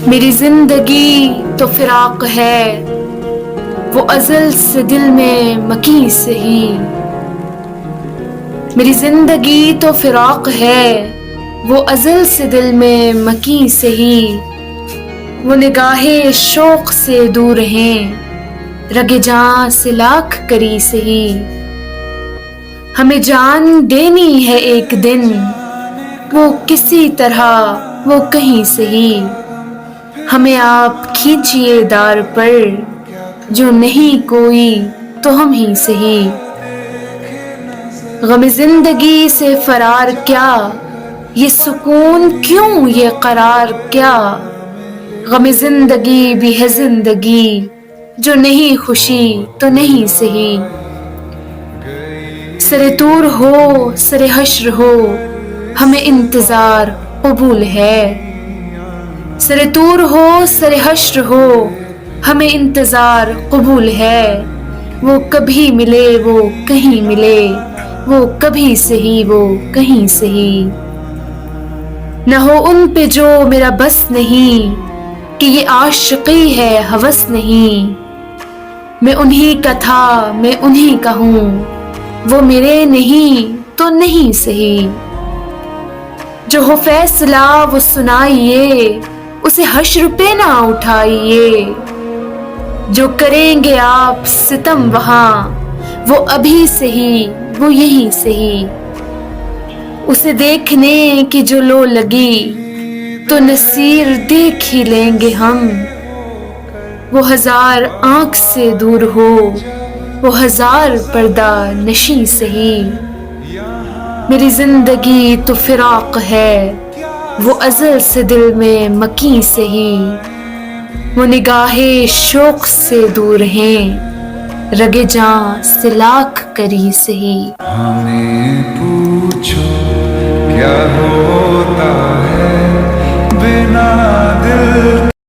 میری زندگی تو فراق ہے، وہ ازل سے دل میں مکی سہی۔ میری زندگی تو فراق ہے، وہ ازل سے دل میں مکی سہی۔ وہ نگاہے شوق سے دور ہیں، رگ جاں سے لاکھ کری سہی۔ ہمیں جان دینی ہے ایک دن، وہ کسی طرح وہ کہیں سہی۔ ہمیں آپ کھینچیے دار پر، جو نہیں کوئی تو ہم ہی سہی۔ غم زندگی سے فرار کیا، یہ سکون کیوں یہ قرار کیا۔ غم زندگی بھی ہے زندگی، جو نہیں خوشی تو نہیں سہی۔ سر طور ہو سر حشر ہو، ہمیں انتظار قبول ہے۔ سر طور ہو سر حشر ہو، ہمیں انتظار قبول ہے۔ وہ کبھی ملے وہ کہیں ملے، وہ کبھی سہی وہ کہیں سہی۔ نہ ہو ان پہ جو میرا بس نہیں، کہ یہ عاشقی ہے ہوس نہیں۔ میں انہی کا تھا میں انہی کا ہوں، وہ میرے نہیں تو نہیں سہی۔ جو ہو فیصلہ وہ سنائیے، اسے حشر پہ نہ اٹھائیے۔ جو کریں گے آپ ستم وہاں، وہ ابھی سہی وہ یہی سہی۔ اسے دیکھنے کی جو لو لگی، تو نصیر دیکھ ہی لیں گے ہم۔ وہ ہزار آنکھ سے دور ہو، وہ ہزار پردہ نشیں سہی۔ میری زندگی تو فراق ہے، وہ ازل سے دل میں مکی سہی۔ وہ نگاہے شوق سے دور ہیں، رگ جاں سے لاکھ کری سہی۔ ہمیں پوچھو کیا ہوتا ہے بنا